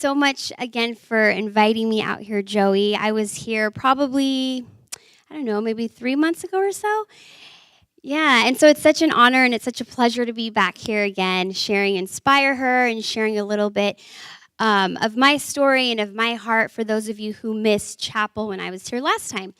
so much again for inviting me out here, Joey. I was here probably, I don't know, maybe 3 months ago or so. Yeah, and so it's such an honor and it's such a pleasure to be back here again, sharing Inspire Her and sharing a little bit of my story and of my heart for those of you who missed chapel when I was here last time.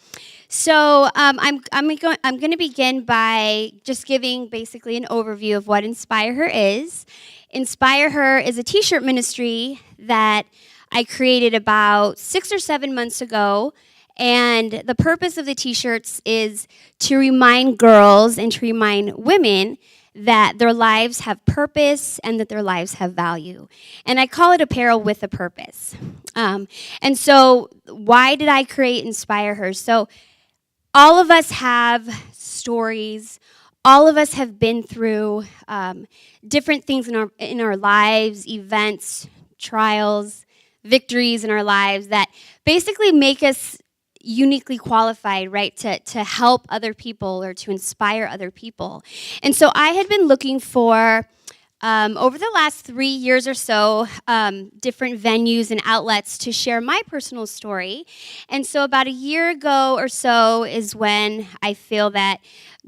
So I'm going to begin by just giving basically an overview of what Inspire Her is. Inspire Her is a t-shirt ministry that I created about 6 or 7 months ago. And the purpose of the t-shirts is to remind girls and to remind women that their lives have purpose and that their lives have value. And I call it apparel with a purpose. And so why did I create Inspire Her? So all of us have stories. All of us have been through different things in our lives, events, trials, victories in our lives that basically make us uniquely qualified, right, to help other people or to inspire other people. And so I had been looking for, over the last 3 years or so, different venues and outlets to share my personal story. And so about a year ago or so is when I feel that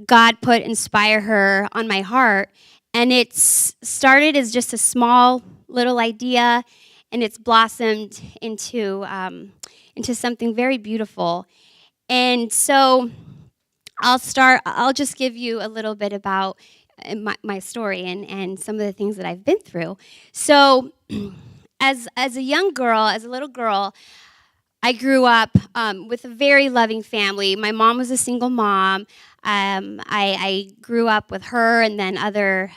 God put Inspire Her on my heart. And it's started as just a small little idea, and it's blossomed into something very beautiful. And so I'll just give you a little bit about my story and some of the things that I've been through. So as a young girl, as a little girl, I grew up with a very loving family. My mom was a single mom. I grew up with her and then other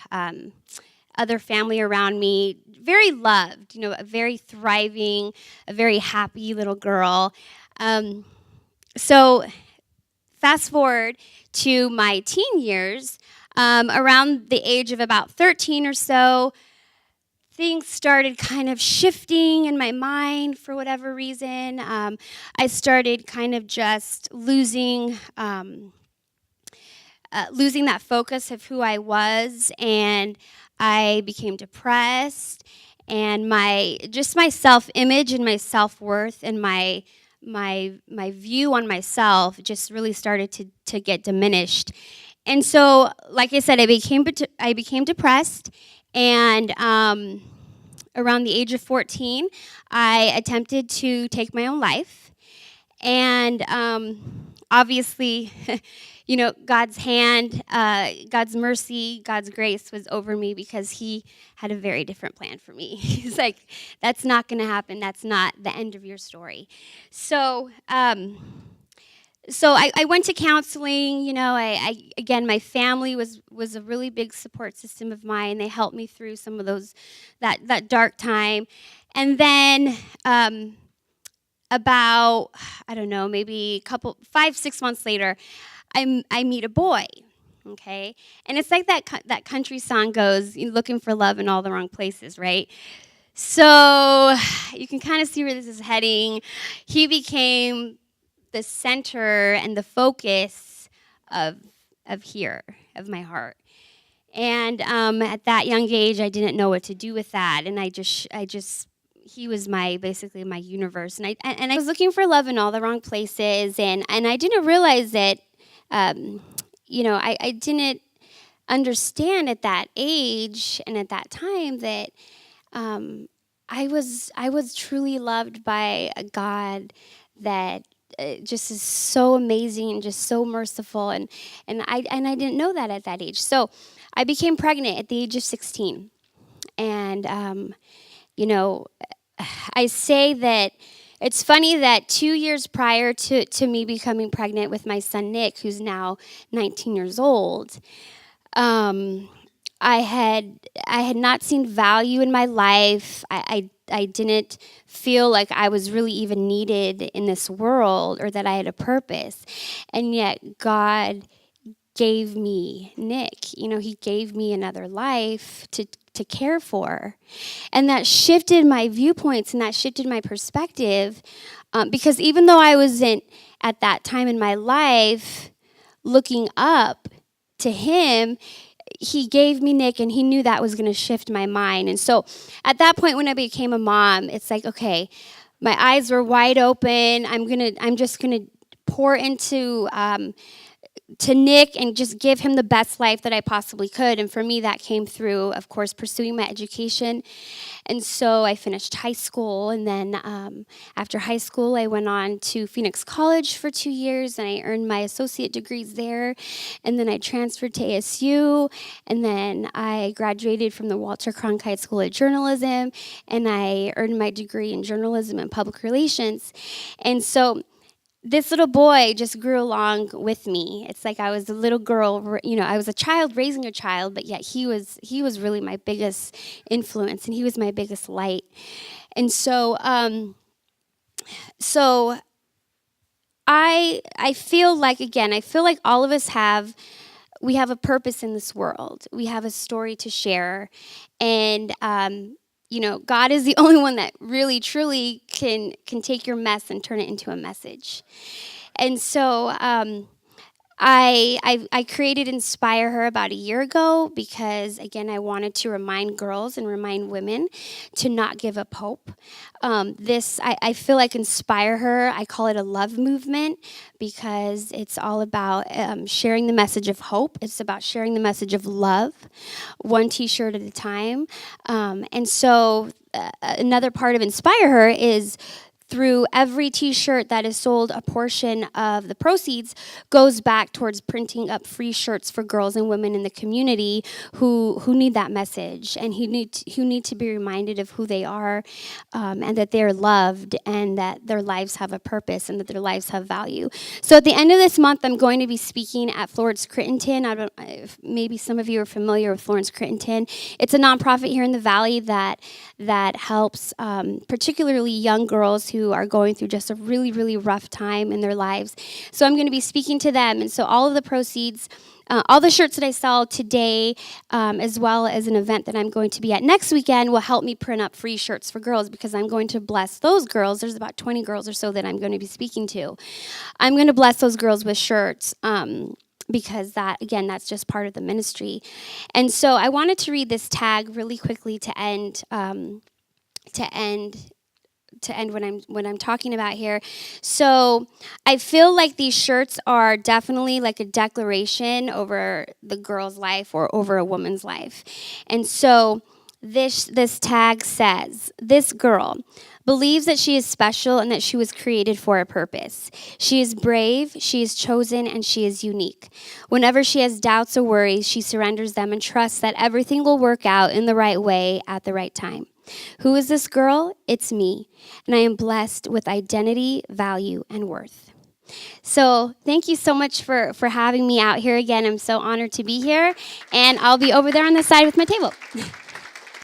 family around me, very loved, a very thriving, a very happy little girl. So fast forward to my teen years, around the age of about 13 or so, things started kind of shifting in my mind for whatever reason. I started kind of just losing that focus of who I was, and I became depressed, and my self-image and my self-worth and my view on myself just really started to get diminished. And so, like I said, I became depressed, and around the age of 14, I attempted to take my own life. And obviously, God's hand, God's mercy, God's grace was over me because He had a very different plan for me. He's like, that's not going to happen. That's not the end of your story. So I went to counseling. Again, my family was a really big support system of mine. They helped me through some of that dark time. And then about, I don't know, maybe 5-6 months later, I meet a boy, okay? And it's like that country song goes, you're looking for love in all the wrong places, right? So you can kind of see where this is heading. He became the center and the focus of my heart. And at that young age, I didn't know what to do with that, and he was basically my universe, and I was looking for love in all the wrong places, and I didn't realize that, I didn't understand at that age and at that time that I was truly loved by a God that just is so amazing and just so merciful, and I didn't know that at that age. So I became pregnant at the age of 16, and I say that it's funny that 2 years prior to me becoming pregnant with my son Nick, who's now 19 years old, I had not seen value in my life. I didn't feel like I was really even needed in this world or that I had a purpose. And yet God gave me Nick. He gave me another life to care for. And that shifted my viewpoints and that shifted my perspective, because even though I wasn't at that time in my life looking up to Him, he gave me Nick, and he knew that was going to shift my mind. And so at that point when I became a mom, it's like, okay, my eyes were wide open. I'm just gonna pour into to Nick and just give him the best life that I possibly could. And for me, that came through, of course, pursuing my education. And so I finished high school. And then after high school, I went on to Phoenix College for 2 years, and I earned my associate degrees there. And then I transferred to ASU. And then I graduated from the Walter Cronkite School of Journalism, and I earned my degree in journalism and public relations. And so this little boy just grew along with me. It's like I was a little girl, I was a child raising a child, but yet he was really my biggest influence, and he was my biggest light. And so I feel like, again, all of us we have a purpose in this world. We have a story to share, and God is the only one that really, truly can take your mess and turn it into a message. And so I created Inspire Her about a year ago because, again, I wanted to remind girls and remind women to not give up hope. I feel like Inspire Her, I call it a love movement because it's all about sharing the message of hope. It's about sharing the message of love, one T-shirt at a time. And so another part of Inspire Her is through every T-shirt that is sold, a portion of the proceeds goes back towards printing up free shirts for girls and women in the community who need that message and who need to be reminded of who they are, and that they're loved, and that their lives have a purpose, and that their lives have value. So at the end of this month, I'm going to be speaking at Florence Crittenton. I don't if maybe some of you are familiar with Florence Crittenton. It's a nonprofit here in the Valley that helps particularly young girls who are going through just a really, really rough time in their lives. So I'm going to be speaking to them. And so all of the proceeds, all the shirts that I sell today, as well as an event that I'm going to be at next weekend, will help me print up free shirts for girls, because I'm going to bless those girls. There's about 20 girls or so that I'm going to be speaking to. I'm going to bless those girls with shirts. Because that's just part of the ministry. And so I wanted to read this tag really quickly to end what I'm talking about here. So I feel like these shirts are definitely like a declaration over the girl's life or over a woman's life. And so this tag says, "This girl believes that she is special and that she was created for a purpose. She is brave, she is chosen, and she is unique. Whenever she has doubts or worries, she surrenders them and trusts that everything will work out in the right way at the right time. Who is this girl? It's me, and I am blessed with identity, value, and worth." So thank you so much for having me out here again. I'm so honored to be here, and I'll be over there on the side with my table.